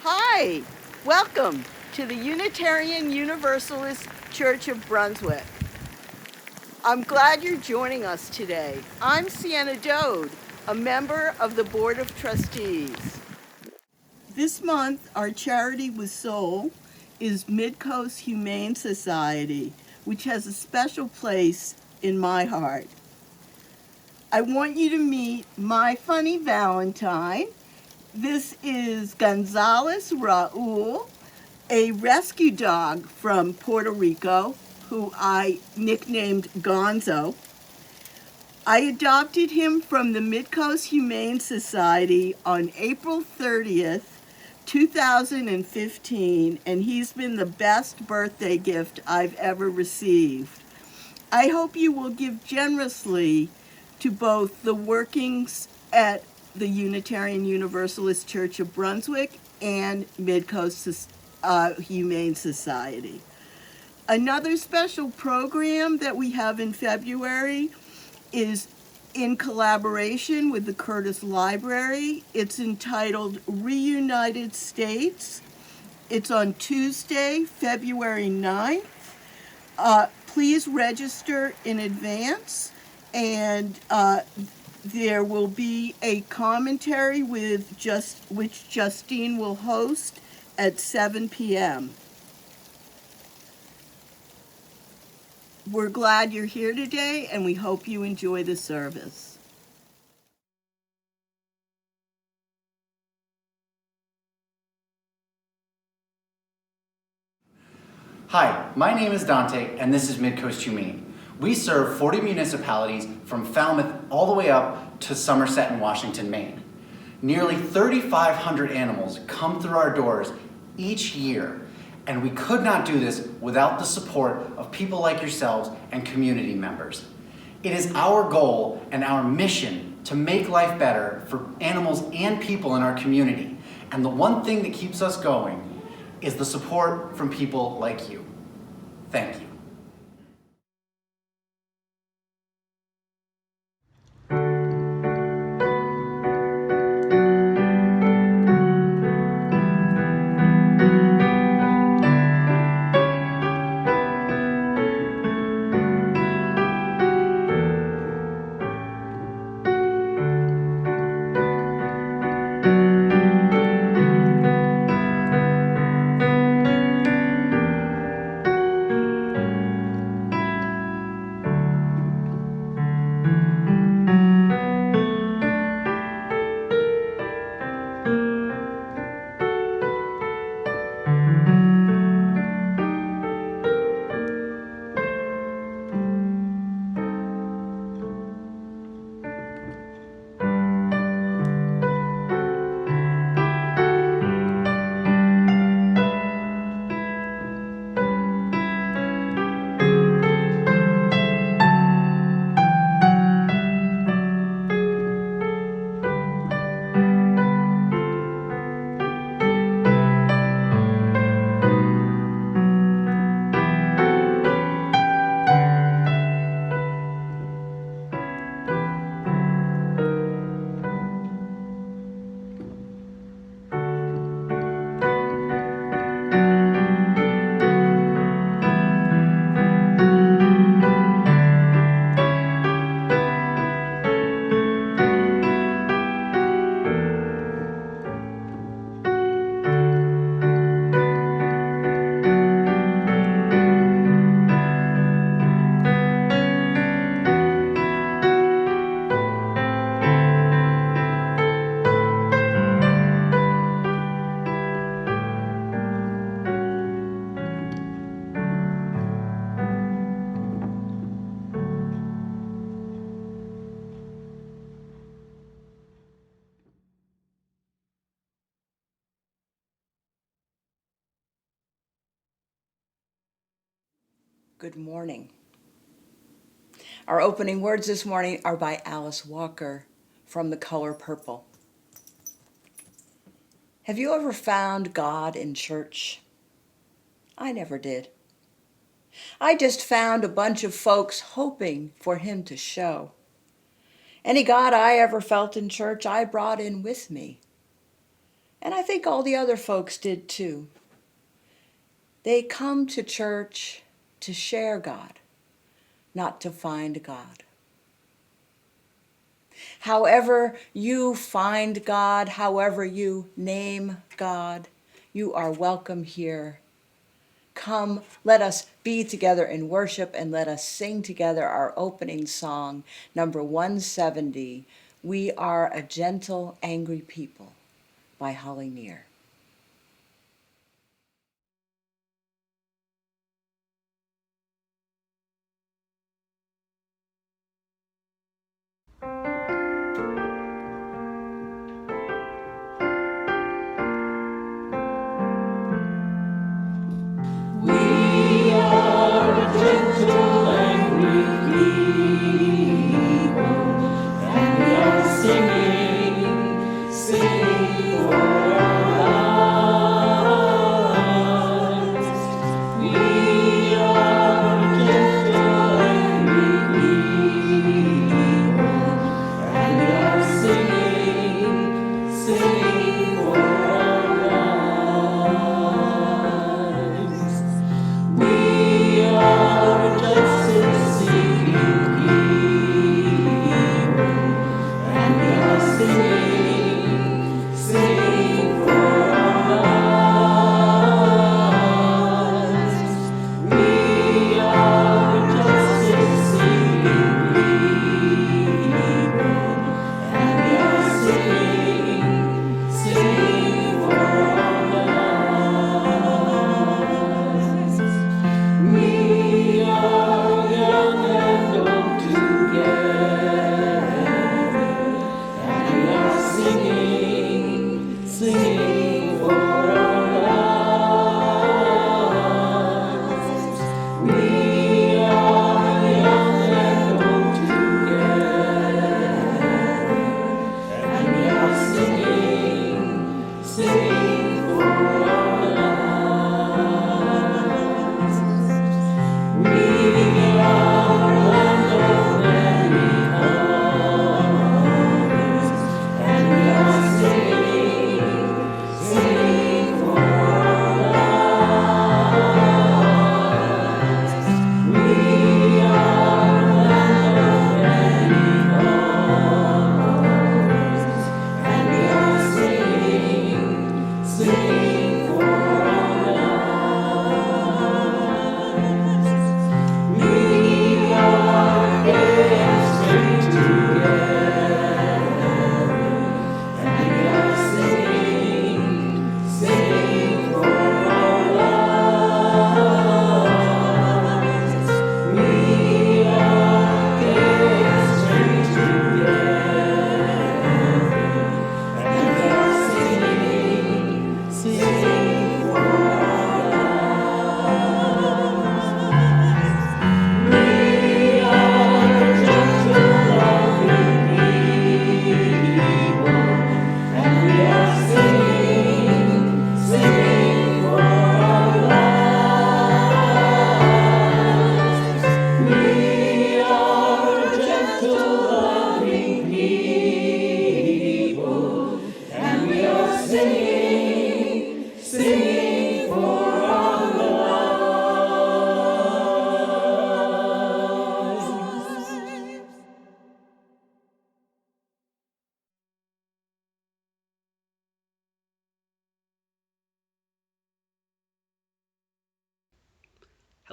Hi, welcome to the Unitarian Universalist Church of Brunswick. I'm glad you're joining us today. I'm Sienna Code, a member of the Board of Trustees. This month, our charity with soul is Midcoast Humane Society, which has a special place in my heart. I want you to meet my funny Valentine. This is Gonzalez Raul, a rescue dog from Puerto Rico, who I nicknamed Gonzo. I adopted him from the Midcoast Humane Society on April 30th, 2015, and he's been the best birthday gift I've ever received. I hope you will give generously to both the workings at the Unitarian Universalist Church of Brunswick and Midcoast Humane Society. Another special program that we have in February is in collaboration with the Curtis Library. It's entitled Reunited States. It's on Tuesday, February 9th. Please register in advance, and there will be a commentary which Justine will host at 7 p.m. We're glad you're here today, and we hope you enjoy the service. Hi, my name is Dante, and this is Midcoast Humane. We serve 40 municipalities from Falmouth all the way up to Somerset and Washington, Maine. Nearly 3,500 animals come through our doors each year, and we could not do this without the support of people like yourselves and community members. It is our goal and our mission to make life better for animals and people in our community, and the one thing that keeps us going is the support from people like you. Thank you. Good morning. Our opening words this morning are by Alice Walker from The Color Purple. Have you ever found God in church? I never did. I just found a bunch of folks hoping for him to show. Any God I ever felt in church, I brought in with me. And I think all the other folks did too. They come to church to share God, not to find God. However you find God, however you name God, you are welcome here. Come, let us be together in worship and let us sing together our opening song, number 170, We Are a Gentle, Angry People, by Holly Near.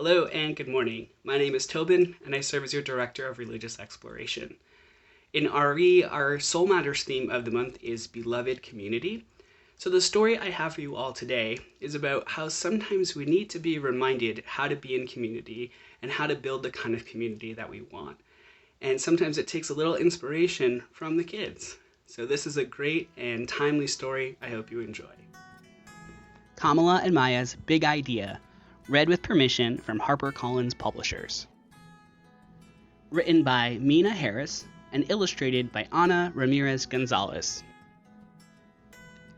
Hello and good morning. My name is Tobin and I serve as your Director of Religious Exploration. In RE, our Soul Matters theme of the month is Beloved Community. So the story I have for you all today is about how sometimes we need to be reminded how to be in community and how to build the kind of community that we want. And sometimes it takes a little inspiration from the kids. So this is a great and timely story I hope you enjoy. Kamala and Maya's Big Idea, read with permission from HarperCollins Publishers. Written by Mina Harris and illustrated by Ana Ramirez Gonzalez.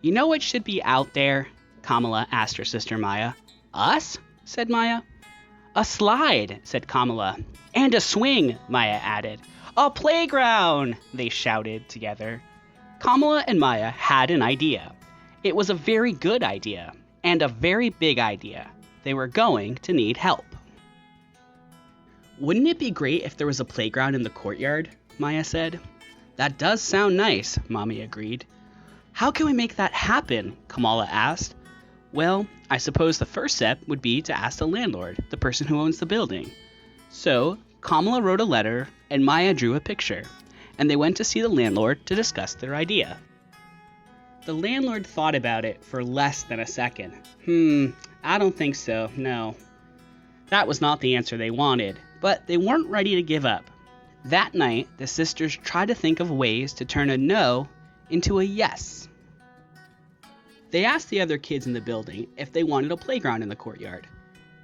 You know what should be out there? Kamala asked her sister Maya. Us? Said Maya. A slide, said Kamala. And a swing, Maya added. A playground, they shouted together. Kamala and Maya had an idea. It was a very good idea, and a very big idea. They were going to need help. Wouldn't it be great if there was a playground in the courtyard? Maya said. That does sound nice, Mommy agreed. How can we make that happen? Kamala asked. Well, I suppose the first step would be to ask the landlord, the person who owns the building. So, Kamala wrote a letter and Maya drew a picture, and they went to see the landlord to discuss their idea. The landlord thought about it for less than a second. I don't think so, no. That was not the answer they wanted, but they weren't ready to give up. That night, the sisters tried to think of ways to turn a no into a yes. They asked the other kids in the building if they wanted a playground in the courtyard.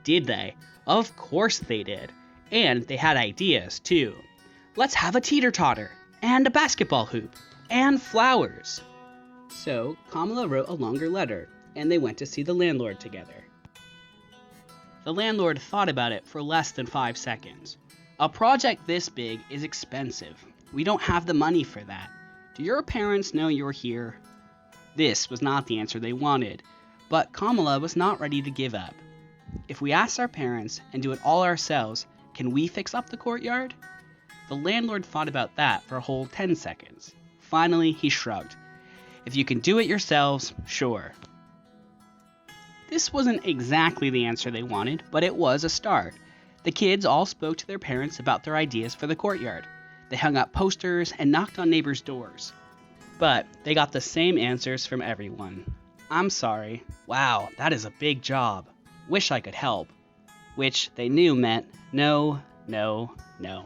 Did they? Of course they did. And they had ideas, too. Let's have a teeter-totter, and a basketball hoop, and flowers. So, Kamala wrote a longer letter, and they went to see the landlord together. The landlord thought about it for less than 5 seconds. A project this big is expensive. We don't have the money for that. Do your parents know you're here? This was not the answer they wanted, but Kamala was not ready to give up. If we ask our parents and do it all ourselves, can we fix up the courtyard? The landlord thought about that for a whole 10 seconds. Finally, he shrugged. If you can do it yourselves, sure. This wasn't exactly the answer they wanted, but it was a start. The kids all spoke to their parents about their ideas for the courtyard. They hung up posters and knocked on neighbors' doors. But they got the same answers from everyone. I'm sorry. Wow, that is a big job. Wish I could help. Which they knew meant no, no, no.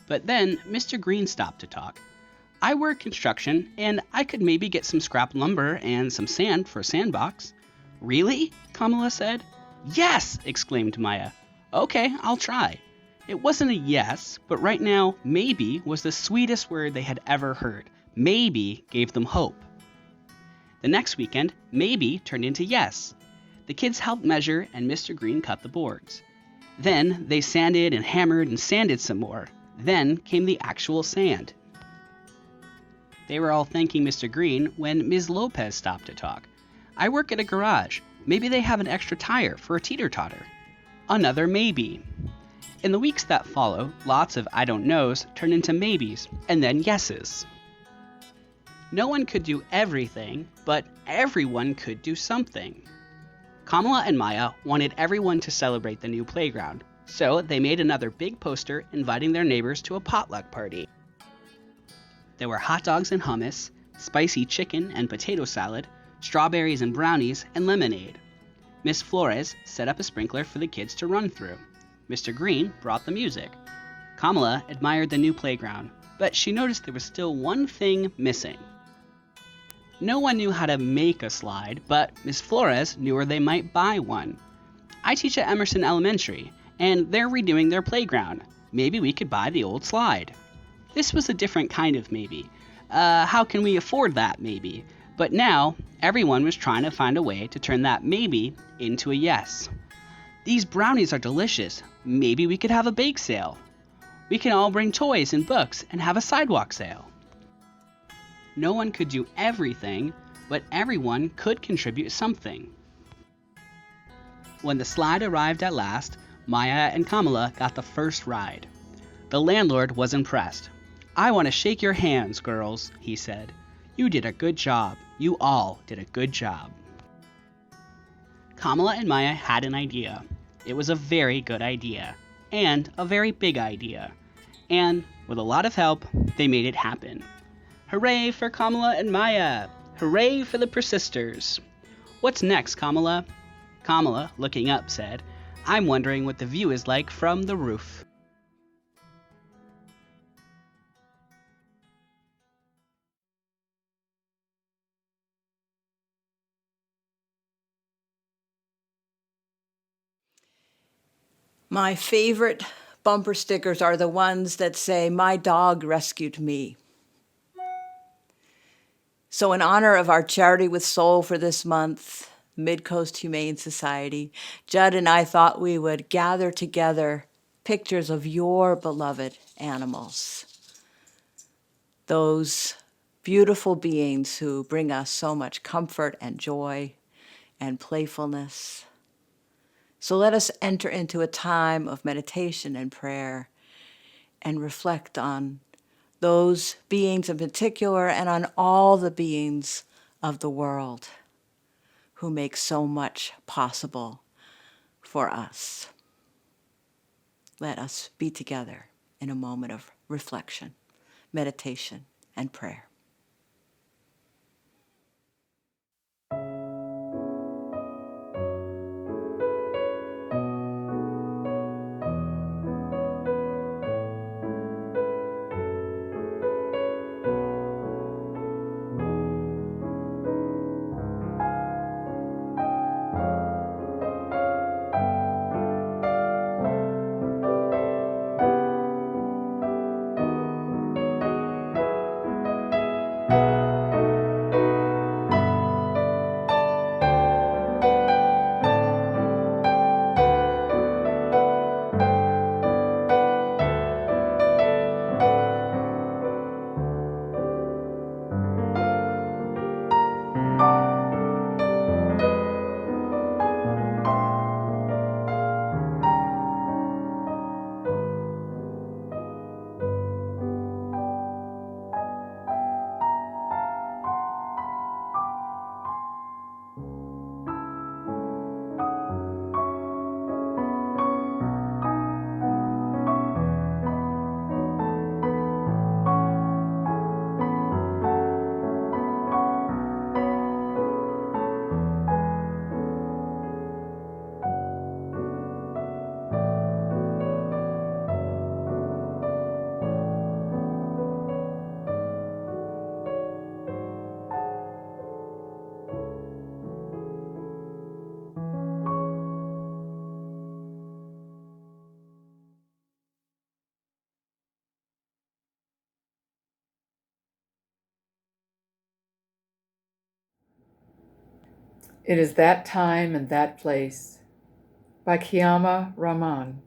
But then Mr. Green stopped to talk. I work construction, and I could maybe get some scrap lumber and some sand for a sandbox. Really? Kamala said. Yes! Exclaimed Maya. Okay, I'll try. It wasn't a yes, but right now, maybe was the sweetest word they had ever heard. Maybe gave them hope. The next weekend, maybe turned into yes. The kids helped measure and Mr. Green cut the boards. Then they sanded and hammered and sanded some more. Then came the actual sand. They were all thanking Mr. Green when Ms. Lopez stopped to talk. I work at a garage. Maybe they have an extra tire for a teeter-totter. Another maybe. In the weeks that follow, lots of I don't knows turned into maybes and then yeses. No one could do everything, but everyone could do something. Kamala and Maya wanted everyone to celebrate the new playground, so they made another big poster inviting their neighbors to a potluck party. There were hot dogs and hummus, spicy chicken and potato salad, strawberries and brownies, and lemonade. Miss Flores set up a sprinkler for the kids to run through. Mr. Green brought the music. Kamala admired the new playground, but she noticed there was still one thing missing. No one knew how to make a slide, but Miss Flores knew where they might buy one. I teach at Emerson Elementary, and they're redoing their playground. Maybe we could buy the old slide. This was a different kind of maybe. How can we afford that maybe? But now, everyone was trying to find a way to turn that maybe into a yes. These brownies are delicious. Maybe we could have a bake sale. We can all bring toys and books and have a sidewalk sale. No one could do everything, but everyone could contribute something. When the slide arrived at last, Maya and Kamala got the first ride. The landlord was impressed. I want to shake your hands, girls, he said. You did a good job. You all did a good job. Kamala and Maya had an idea. It was a very good idea, and a very big idea. And, with a lot of help, they made it happen. Hooray for Kamala and Maya! Hooray for the persisters! What's next, Kamala? Kamala, looking up, said, I'm wondering what the view is like from the roof. My favorite bumper stickers are the ones that say, my dog rescued me. So in honor of our Charity with Soul for this month, Midcoast Humane Society, Judd and I thought we would gather together pictures of your beloved animals. Those beautiful beings who bring us so much comfort and joy and playfulness. So let us enter into a time of meditation and prayer and reflect on those beings in particular and on all the beings of the world who make so much possible for us. Let us be together in a moment of reflection, meditation, and prayer. It is That Time and That Place by Kiyama Rahman.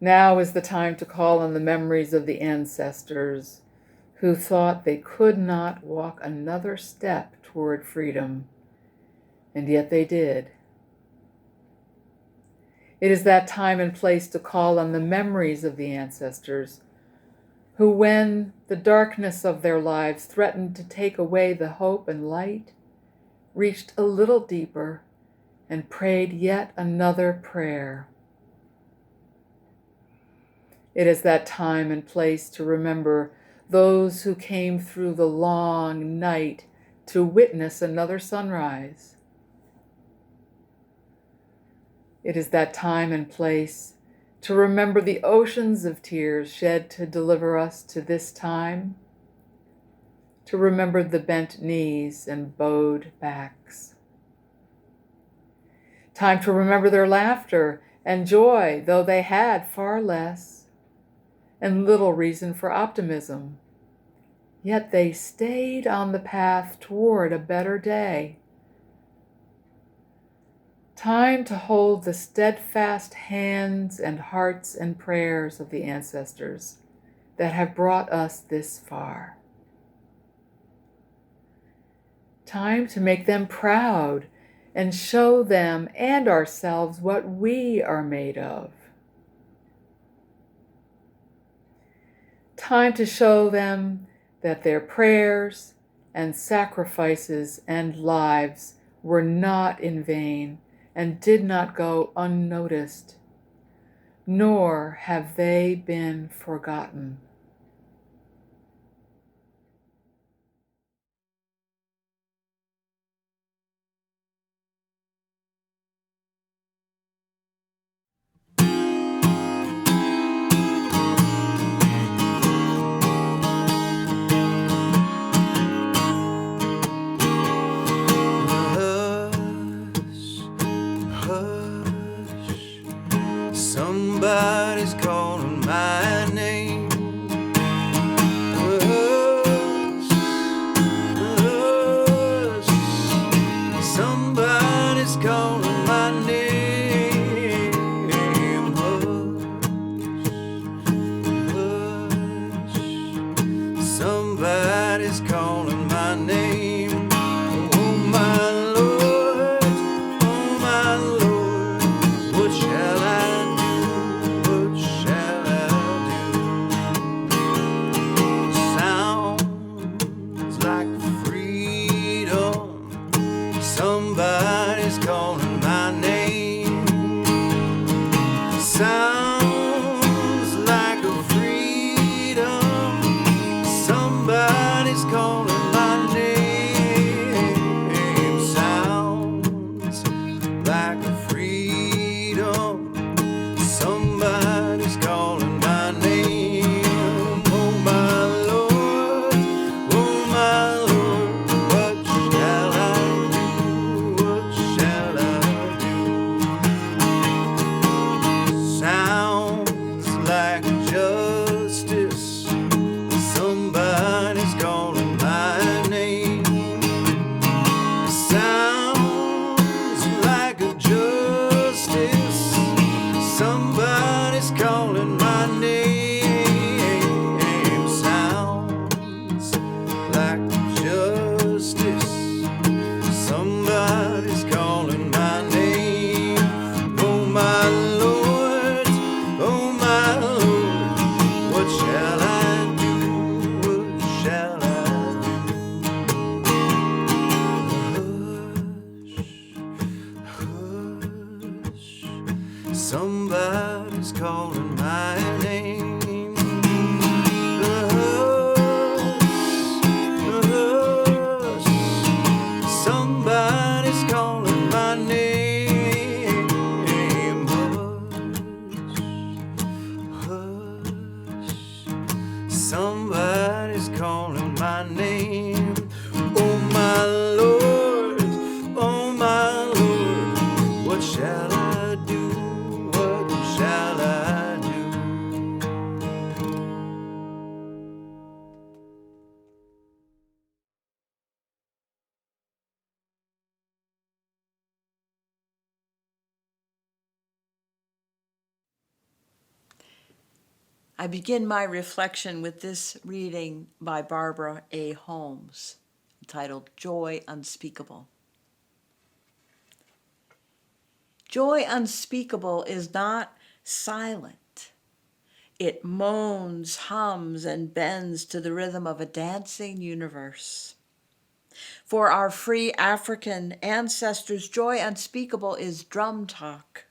Now is the time to call on the memories of the ancestors who thought they could not walk another step toward freedom, and yet they did. It is that time and place to call on the memories of the ancestors who, when the darkness of their lives threatened to take away the hope and light, reached a little deeper and prayed yet another prayer. It is that time and place to remember those who came through the long night to witness another sunrise. It is that time and place to remember the oceans of tears shed to deliver us to this time, to remember the bent knees and bowed backs. Time to remember their laughter and joy, though they had far less and little reason for optimism. Yet they stayed on the path toward a better day. Time to hold the steadfast hands and hearts and prayers of the ancestors that have brought us this far. Time to make them proud and show them and ourselves what we are made of. Time to show them that their prayers and sacrifices and lives were not in vain and did not go unnoticed, nor have they been forgotten. Somebody's calling my name. Hush, hush. Somebody's calling my name. Hush, hush. Somebody's calling my name. Somebody's calling my name. Hush, hush. Somebody's calling my name. Oh my Lord, oh my Lord, what shall I do? What shall I do? I begin my reflection with this reading by Barbara A. Holmes, entitled Joy Unspeakable. Joy unspeakable is not silent. It moans, hums, and bends to the rhythm of a dancing universe. For our free African ancestors, joy unspeakable is drum talk.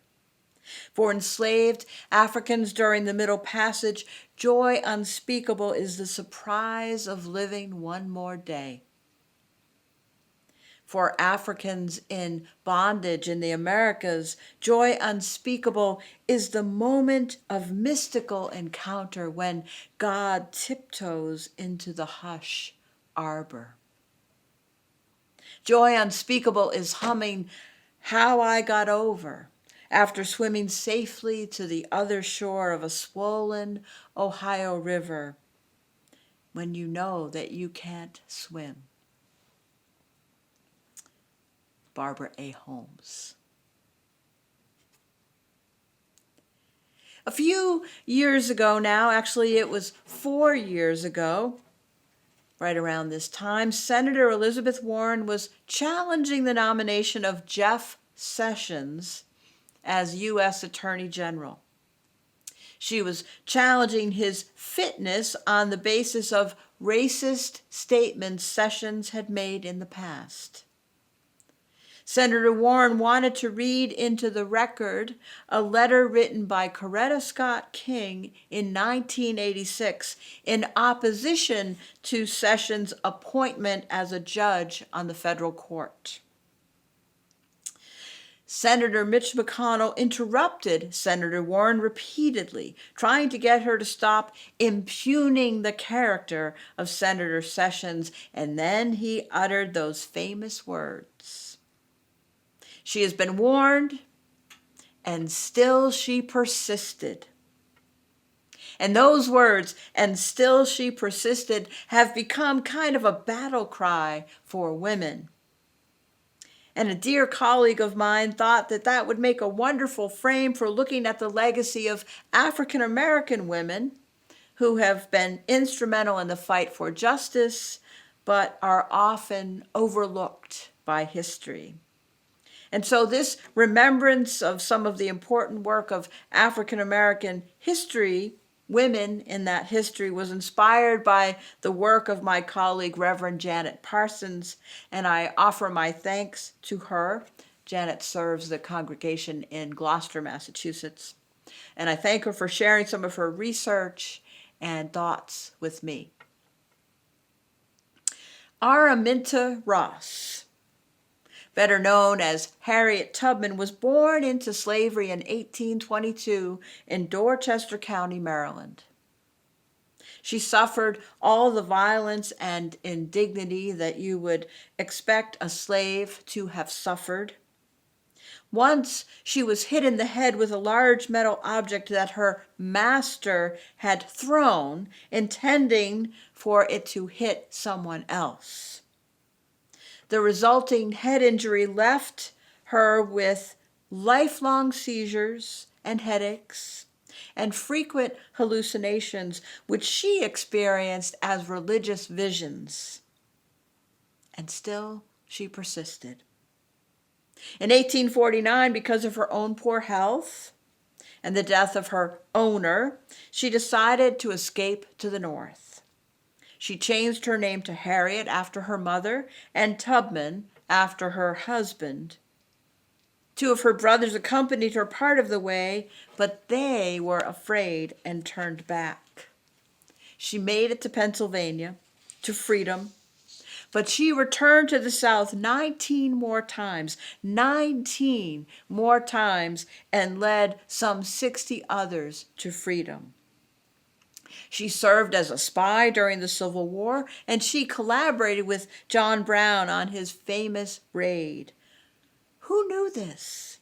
For enslaved Africans during the Middle Passage, joy unspeakable is the surprise of living one more day. For Africans in bondage in the Americas, joy unspeakable is the moment of mystical encounter when God tiptoes into the hush arbor. Joy unspeakable is humming How I Got Over after swimming safely to the other shore of a swollen Ohio River when you know that you can't swim. Barbara A. Holmes. A few years ago now, actually it was 4 years ago, right around this time, Senator Elizabeth Warren was challenging the nomination of Jeff Sessions as U.S. Attorney General. She was challenging his fitness on the basis of racist statements Sessions had made in the past. Senator Warren wanted to read into the record a letter written by Coretta Scott King in 1986 in opposition to Sessions' appointment as a judge on the federal court. Senator Mitch McConnell interrupted Senator Warren repeatedly, trying to get her to stop impugning the character of Senator Sessions, and then he uttered those famous words. She has been warned, and still she persisted. And those words, and still she persisted, have become kind of a battle cry for women. And a dear colleague of mine thought that that would make a wonderful frame for looking at the legacy of African American women who have been instrumental in the fight for justice, but are often overlooked by history. And so this remembrance of some of the important work of African American history, women in that history, was inspired by the work of my colleague, Reverend Janet Parsons, and I offer my thanks to her. Janet serves the congregation in Gloucester, Massachusetts, and I thank her for sharing some of her research and thoughts with me. Aramenta Ross, better known as Harriet Tubman, was born into slavery in 1822 in Dorchester County, Maryland. She suffered all the violence and indignity that you would expect a slave to have suffered. Once she was hit in the head with a large metal object that her master had thrown, intending for it to hit someone else. The resulting head injury left her with lifelong seizures and headaches and frequent hallucinations, which she experienced as religious visions. And still she persisted. In 1849, because of her own poor health and the death of her owner, she decided to escape to the north. She changed her name to Harriet after her mother and Tubman after her husband. Two of her brothers accompanied her part of the way, but they were afraid and turned back. She made it to Pennsylvania, to freedom, but she returned to the South 19 more times, and led some 60 others to freedom. She served as a spy during the Civil War, and she collaborated with John Brown on his famous raid. Who knew this?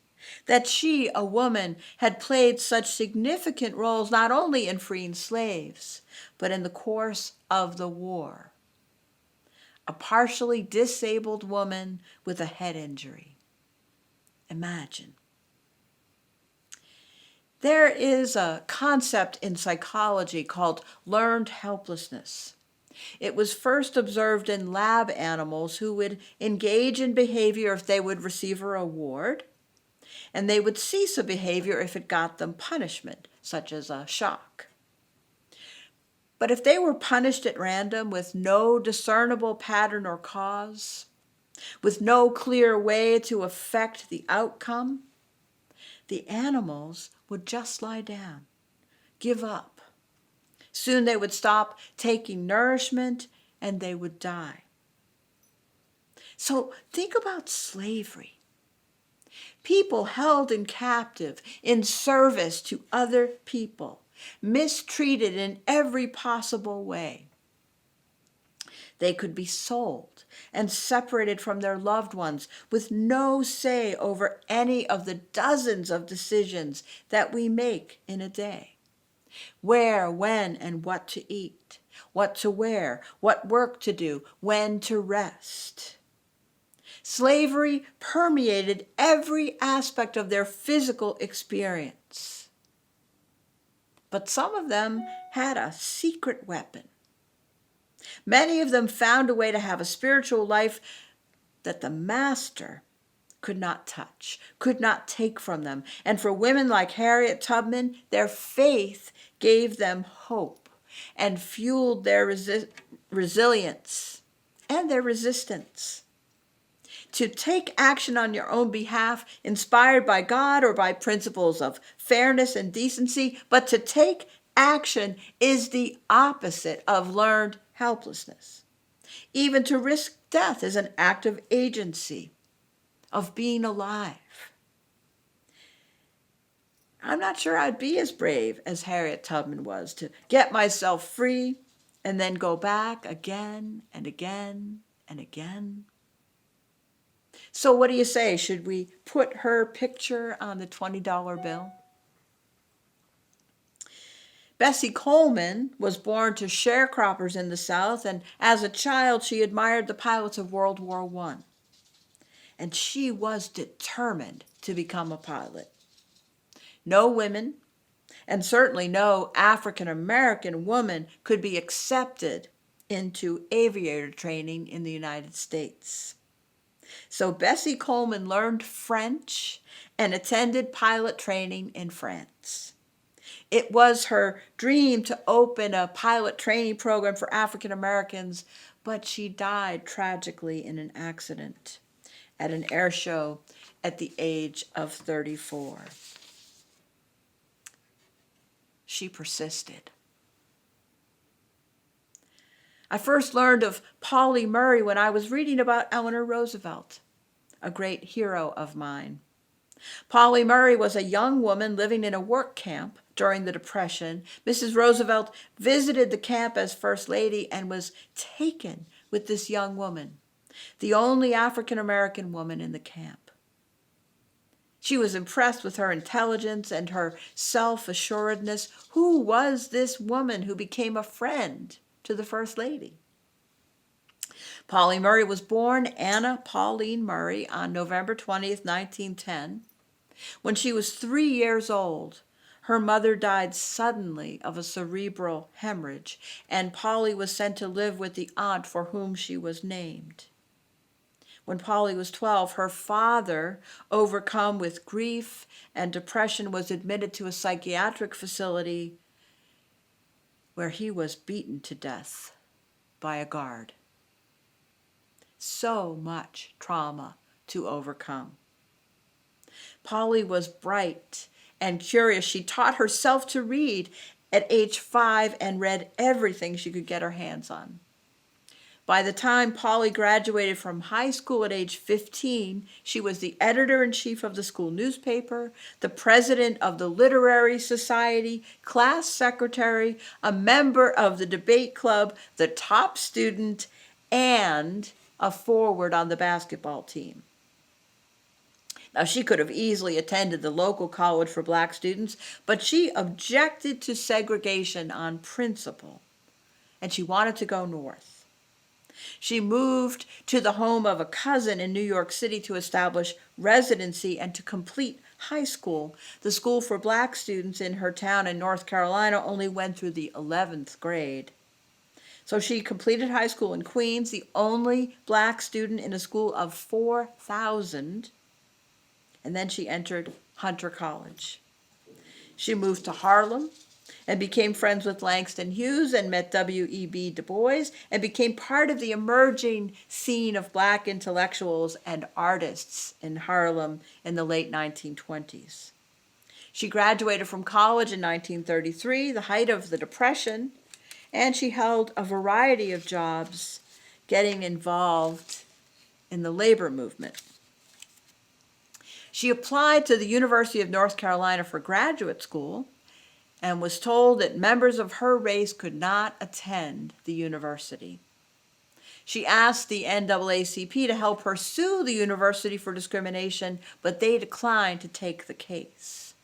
That she, a woman, had played such significant roles not only in freeing slaves, but in the course of the war. A partially disabled woman with a head injury. Imagine. There is a concept in psychology called learned helplessness. It was first observed in lab animals who would engage in behavior if they would receive a reward, and they would cease a behavior if it got them punishment, such as a shock. But if they were punished at random with no discernible pattern or cause, with no clear way to affect the outcome, the animals would just lie down, give up. Soon they would stop taking nourishment and they would die. So think about slavery. People held in captive in service to other people, mistreated in every possible way. They could be sold and separated from their loved ones with no say over any of the dozens of decisions that we make in a day. Where, when, and what to eat, what to wear, what work to do, when to rest. Slavery permeated every aspect of their physical experience. But some of them had a secret weapon. Many of them found a way to have a spiritual life that the master could not touch, could not take from them. And for women like Harriet Tubman, their faith gave them hope and fueled their resilience and their resistance. To take action on your own behalf, inspired by God or by principles of fairness and decency, but to take action is the opposite of learned helplessness. Even to risk death is an act of agency, of being alive. I'm not sure I'd be as brave as Harriet Tubman was to get myself free and then go back again and again and again. So what do you say? Should we put her picture on the $20 bill? Bessie Coleman was born to sharecroppers in the South, and as a child she admired the pilots of World War I. And she was determined to become a pilot. No women, and certainly no African American woman, could be accepted into aviator training in the United States. So Bessie Coleman learned French and attended pilot training in France. It was her dream to open a pilot training program for African Americans, but she died tragically in an accident at an air show at the age of 34. She persisted. I first learned of Paulie Murray when I was reading about Eleanor Roosevelt, a great hero of mine. Paulie Murray was a young woman living in a work camp during the Depression. Mrs. Roosevelt visited the camp as First Lady and was taken with this young woman, the only African American woman in the camp. She was impressed with her intelligence and her self-assuredness. Who was this woman who became a friend to the First Lady? Paulie Murray was born Anna Pauline Murray on November 20th, 1910. When she was 3 years old, her mother died suddenly of a cerebral hemorrhage, and Paulie was sent to live with the aunt for whom she was named. When Paulie was 12, her father, overcome with grief and depression, was admitted to a psychiatric facility where he was beaten to death by a guard. So much trauma to overcome. Paulie was bright and curious. She taught herself to read at age 5 and read everything she could get her hands on. By the time Paulie graduated from high school at age 15, she was the editor-in-chief of the school newspaper, the president of the literary society, class secretary, a member of the debate club, the top student, and a forward on the basketball team. Now, she could have easily attended the local college for black students, but she objected to segregation on principle, and she wanted to go north. She moved to the home of a cousin in New York City to establish residency and to complete high school. The school for black students in her town in North Carolina only went through the 11th grade. So she completed high school in Queens, the only black student in a school of 4,000, and then she entered Hunter College. She moved to Harlem and became friends with Langston Hughes and met W.E.B. Du Bois and became part of the emerging scene of black intellectuals and artists in Harlem in the late 1920s. She graduated from college in 1933, the height of the Depression, and she held a variety of jobs getting involved in the labor movement. She applied to the University of North Carolina for graduate school and was told that members of her race could not attend the university. She asked the NAACP to help her sue the university for discrimination, but they declined to take the case.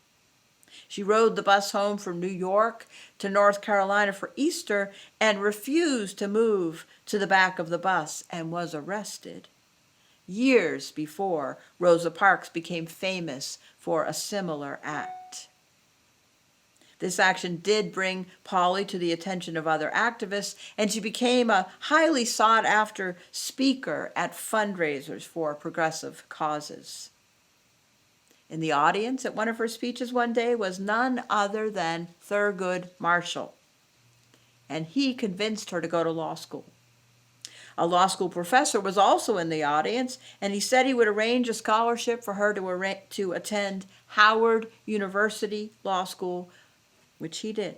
She rode the bus home from New York to North Carolina for Easter and refused to move to the back of the bus and was arrested. Years before, Rosa Parks became famous for a similar act. This action did bring Paulie to the attention of other activists, and she became a highly sought-after speaker at fundraisers for progressive causes. In the audience at one of her speeches one day was none other than Thurgood Marshall, and he convinced her to go to law school. A law school professor was also in the audience, and he said he would arrange a scholarship for her to attend Howard University Law School, which he did.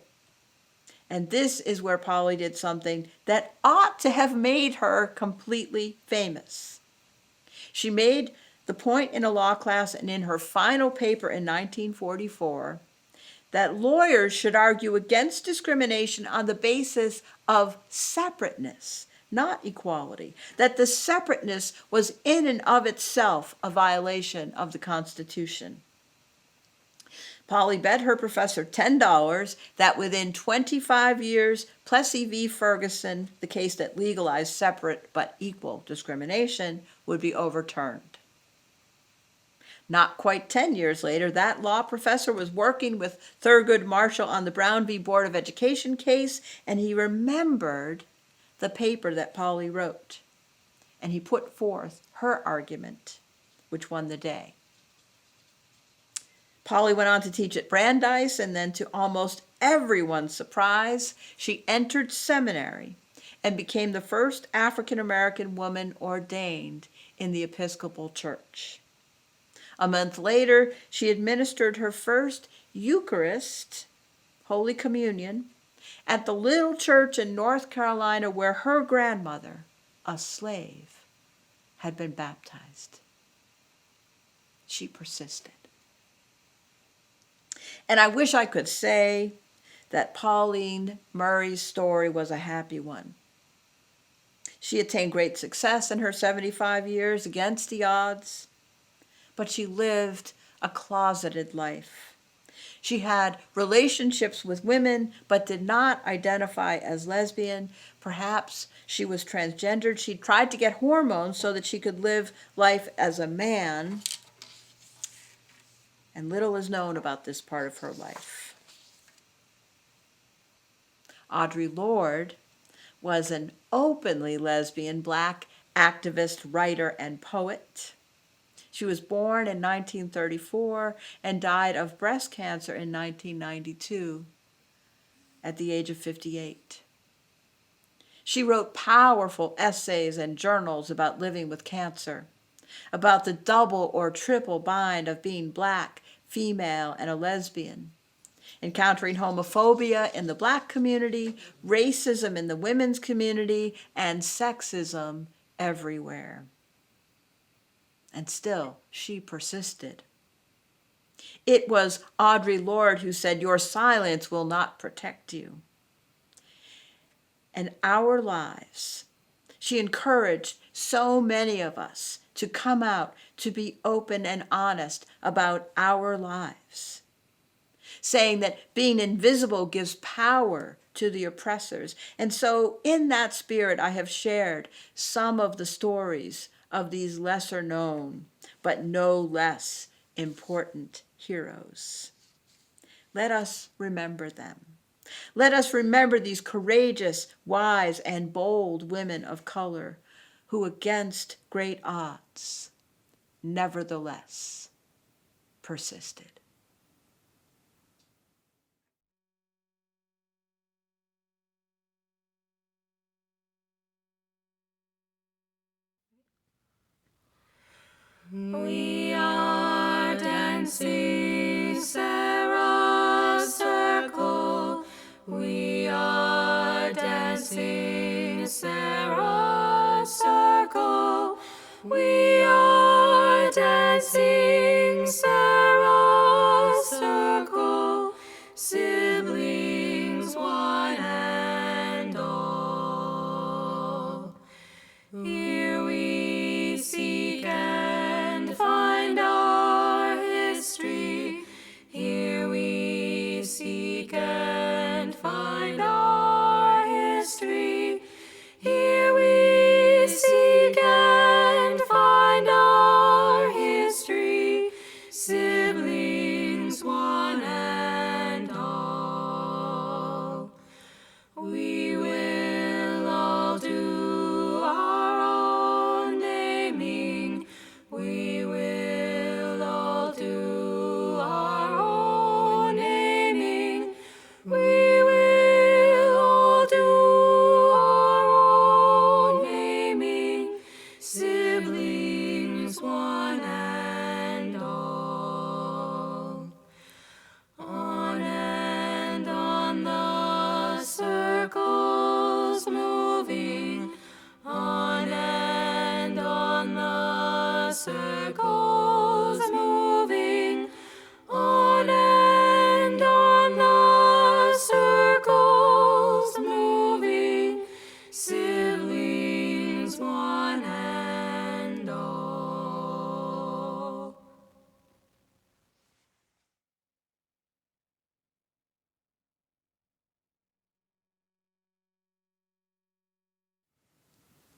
And this is where Paulie did something that ought to have made her completely famous. She made the point in a law class and in her final paper in 1944 that lawyers should argue against discrimination on the basis of separateness, not equality, that the separateness was in and of itself a violation of the Constitution. Paulie bet her professor $10 that within 25 years, Plessy v. Ferguson, the case that legalized separate but equal discrimination, would be overturned. Not quite 10 years later, that law professor was working with Thurgood Marshall on the Brown v. Board of Education case, and he remembered the paper that Paulie wrote, and he put forth her argument, which won the day. Paulie went on to teach at Brandeis, and then to almost everyone's surprise, she entered seminary and became the first African-American woman ordained in the Episcopal Church. A month later, she administered her first Eucharist, Holy Communion, at the little church in North Carolina where her grandmother, a slave, had been baptized. She persisted. And I wish I could say that Paulie Murray's story was a happy one. She attained great success in her 75 years against the odds, but she lived a closeted life. She had relationships with women, but did not identify as lesbian. Perhaps she was transgendered. She tried to get hormones so that she could live life as a man, and little is known about this part of her life. Audre Lorde was an openly lesbian black activist, writer, and poet. She was born in 1934 and died of breast cancer in 1992 at the age of 58. She wrote powerful essays and journals about living with cancer. about the double or triple bind of being black, female, and a lesbian, encountering homophobia in the black community, racism in the women's community, and sexism everywhere. And still, she persisted. It was Audre Lorde who said, "Your silence will not protect you." And our lives, she encouraged so many of us to come out, to be open and honest about our lives, saying that being invisible gives power to the oppressors. And so in that spirit, I have shared some of the stories of these lesser known, but no less important heroes. Let us remember them. Let us remember these courageous, wise, and bold women of color who, against great odds, nevertheless persisted. We are dancing Sarah's circle. We are dancing Sarah's circle. We are dancing Sarah's circle. Siblings one and all. Here we seek and find our history. Here we seek and find our history. Here we seek and find our history. Siblings one and all. We will all do our own naming. We will all do our own naming. We will all do our own naming. Siblings one and all. On and on the circles moving. On and on the circles moving. On and on the circles moving. Siblings one and all.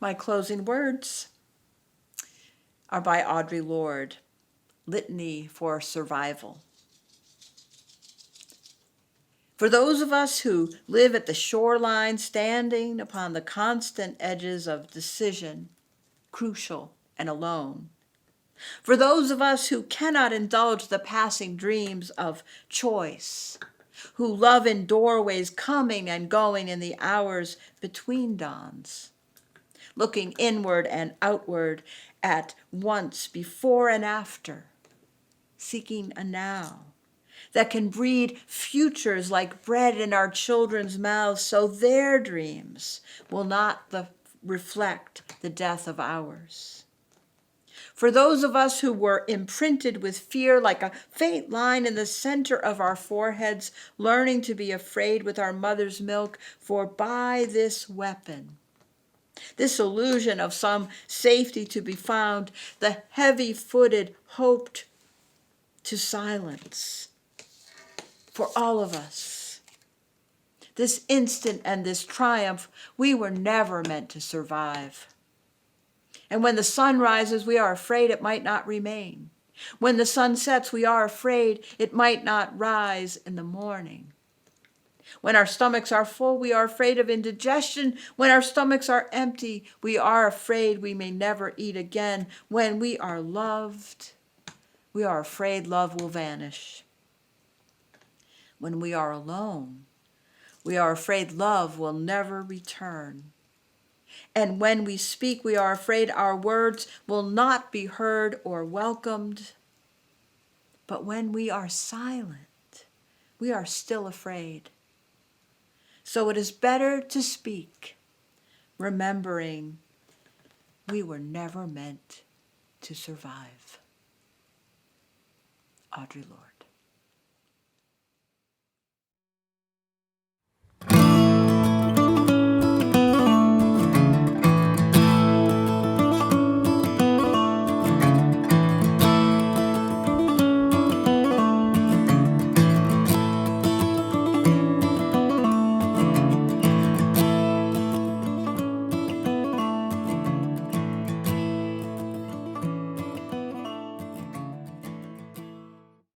My closing words are by Audre Lorde, Litany for Survival. For those of us who live at the shoreline, standing upon the constant edges of decision, crucial and alone. For those of us who cannot indulge the passing dreams of choice, who love in doorways coming and going in the hours between dawns, looking inward and outward at once, before and after, seeking a now that can breed futures like bread in our children's mouths, so their dreams will not reflect the death of ours. For those of us who were imprinted with fear like a faint line in the center of our foreheads, learning to be afraid with our mother's milk, for by this weapon, this illusion of some safety to be found, the heavy-footed hoped to silence. For all of us, this instant and this triumph, we were never meant to survive. And when the sun rises, we are afraid it might not remain. When the sun sets, we are afraid it might not rise in the morning. When our stomachs are full, we are afraid of indigestion. When our stomachs are empty, we are afraid we may never eat again. When we are loved, we are afraid love will vanish. When we are alone, we are afraid love will never return. And when we speak, we are afraid our words will not be heard or welcomed. But when we are silent, we are still afraid. So it is better to speak, remembering we were never meant to survive. Audre Lorde.